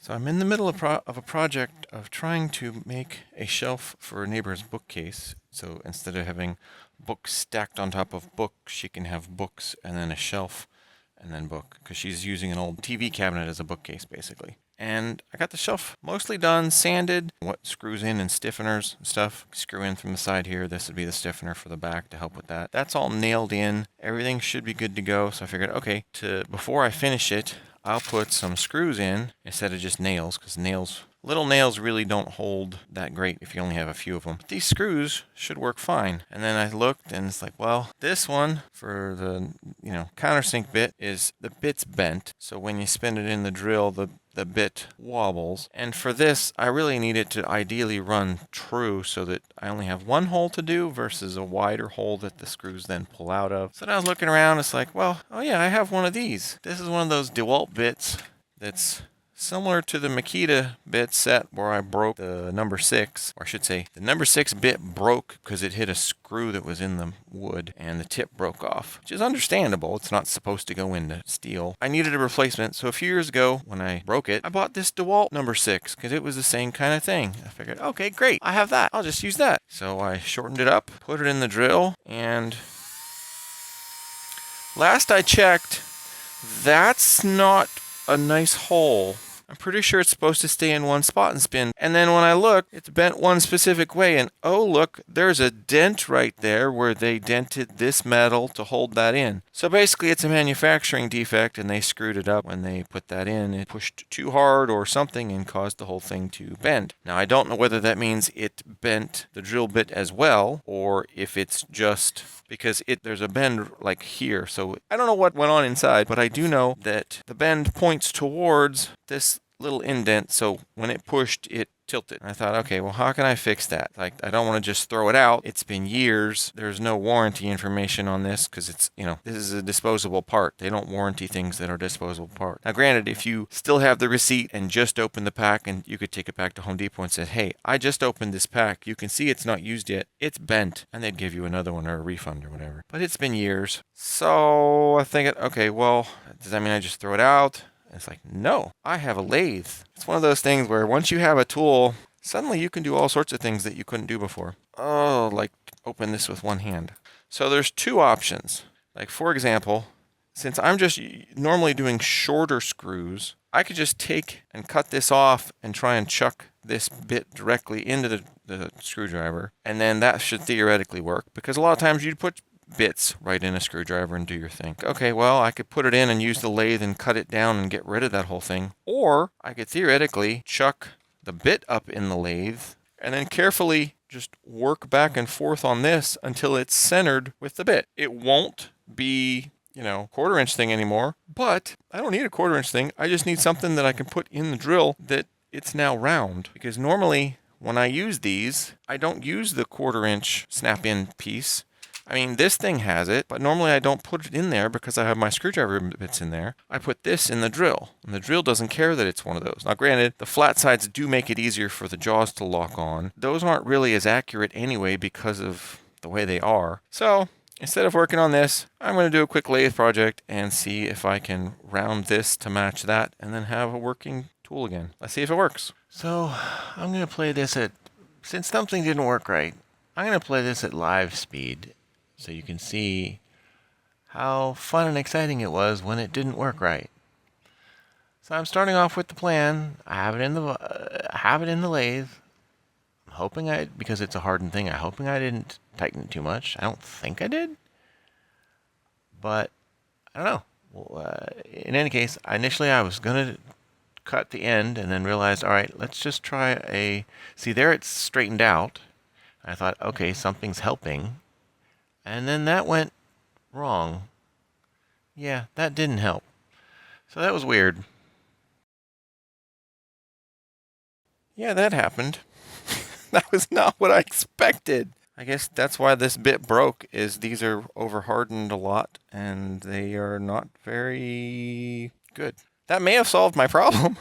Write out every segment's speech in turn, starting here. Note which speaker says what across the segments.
Speaker 1: So I'm in the middle of a project of trying to make a shelf for a neighbor's bookcase. So instead of having books stacked on top of books, she can have books and then a shelf and then book, because she's using an old TV cabinet as a bookcase basically. And I got the shelf mostly done, sanded, what screws in and stiffeners and stuff. Screw in from the side here. This would be the stiffener for the back to help with that. That's all nailed in. Everything should be good to go. So I figured, okay, before I finish it, I'll put some screws in instead of just nails, because little nails really don't hold that great if you only have a few of them. But these screws should work fine. And then I looked and it's like, well, this one for the, countersink bit the bit's bent. So when you spin it in the drill, the bit wobbles. And for this, I really need it to ideally run true so that I only have one hole to do versus a wider hole that the screws then pull out of. So now I was looking around, it's like, well, oh yeah, I have one of these. This is one of those Dewalt bits that's similar to the Makita bit set where I broke the number 6, or I should say the number 6 bit broke because it hit a screw that was in the wood and the tip broke off, which is understandable. It's not supposed to go into steel. I needed a replacement, so a few years ago when I broke it, I bought this Dewalt number 6 because it was the same kind of thing. I figured, okay, great, I have that. I'll just use that. So I shortened it up, put it in the drill, and last I checked, that's not a nice hole. I'm pretty sure it's supposed to stay in one spot and spin. And then when I look, it's bent one specific way. And oh, look, there's a dent right there where they dented this metal to hold that in. So basically it's a manufacturing defect and they screwed it up when they put that in. It pushed too hard or something and caused the whole thing to bend. Now I don't know whether that means it bent the drill bit as well or if it's just because there's a bend like here. So I don't know what went on inside, but I do know that the bend points towards this little indent, so when it pushed, it tilted. And I thought, okay, well, how can I fix that? Like, I don't want to just throw it out. It's been years. There's no warranty information on this because it's, this is a disposable part. They don't warranty things that are disposable part. Now, granted, if you still have the receipt and just open the pack, and you could take it back to Home Depot and say, hey, I just opened this pack. You can see it's not used yet. It's bent. And they'd give you another one or a refund or whatever. But it's been years. So I think, okay, well, does that mean I just throw it out? It's like, no, I have a lathe. It's one of those things where once you have a tool, suddenly you can do all sorts of things that you couldn't do before. Oh, like open this with one hand. So there's two options. Like, for example, since I'm just normally doing shorter screws, I could just take and cut this off and try and chuck this bit directly into the screwdriver. And then that should theoretically work, because a lot of times you'd put bits right in a screwdriver and do your thing. Okay, well, I could put it in and use the lathe and cut it down and get rid of that whole thing. Or I could theoretically chuck the bit up in the lathe and then carefully just work back and forth on this until it's centered with the bit. It won't be, quarter-inch thing anymore, but I don't need a quarter-inch thing. I just need something that I can put in the drill that it's now round. Because normally when I use these, I don't use the quarter-inch snap-in piece. I mean, this thing has it, but normally I don't put it in there because I have my screwdriver bits in there. I put this in the drill, and the drill doesn't care that it's one of those. Now, granted, the flat sides do make it easier for the jaws to lock on. Those aren't really as accurate anyway because of the way they are. So instead of working on this, I'm going to do a quick lathe project and see if I can round this to match that and then have a working tool again. Let's see if it works. So I'm going to play this since something didn't work right, I'm going to play this at live speed, so you can see how fun and exciting it was when it didn't work right. So I'm starting off with the plan. I have it in the lathe. I'm hoping because it's a hardened thing, I'm hoping I didn't tighten it too much. I don't think I did, but I don't know. Well, in any case, initially I was gonna cut the end and then realized, all right, let's just try see there it's straightened out. I thought, okay, something's helping. And then that went wrong. Yeah, that didn't help. So that was weird. Yeah, that happened. That was not what I expected. I guess that's why this bit broke, is these are over-hardened a lot, and they are not very good. That may have solved my problem,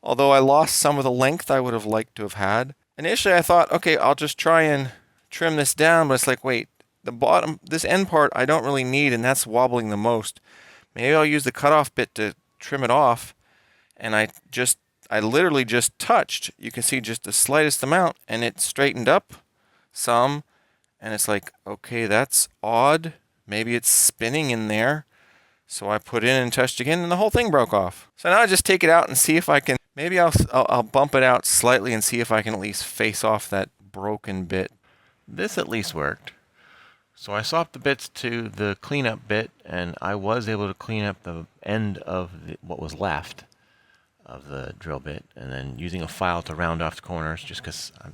Speaker 1: although I lost some of the length I would have liked to have had. Initially, I thought, okay, I'll just try and trim this down, but it's like, wait, the bottom, this end part I don't really need, and that's wobbling the most. Maybe I'll use the cutoff bit to trim it off, and I I literally just touched. You can see just the slightest amount, and it straightened up some. And it's like, okay, that's odd. Maybe it's spinning in there. So I put in and touched again, and the whole thing broke off. So now I just take it out and see if I can, maybe I'll bump it out slightly and see if I can at least face off that broken bit. This at least worked. So I swapped the bits to the cleanup bit, and I was able to clean up the end of what was left of the drill bit, and then using a file to round off the corners just because I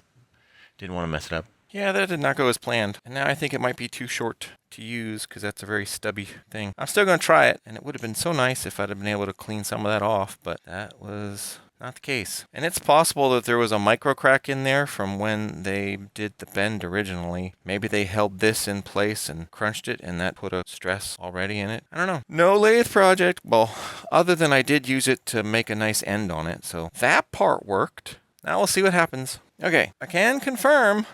Speaker 1: didn't want to mess it up. Yeah, that did not go as planned. And now I think it might be too short to use because that's a very stubby thing. I'm still going to try it, and it would have been so nice if I'd have been able to clean some of that off, but that was not the case. And it's possible that there was a micro crack in there from when they did the bend originally. Maybe they held this in place and crunched it, and that put a stress already in it. I don't know. No lathe project. Well, other than I did use it to make a nice end on it. So that part worked. Now we'll see what happens. Okay, I can confirm.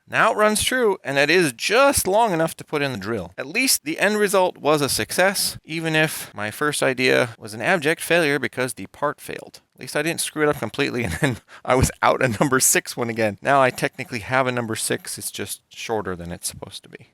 Speaker 1: Now it runs true, and it is just long enough to put in the drill. At least the end result was a success, even if my first idea was an abject failure because the part failed. At least I didn't screw it up completely, and then I was out a number 6 one again. Now I technically have a number 6, it's just shorter than it's supposed to be.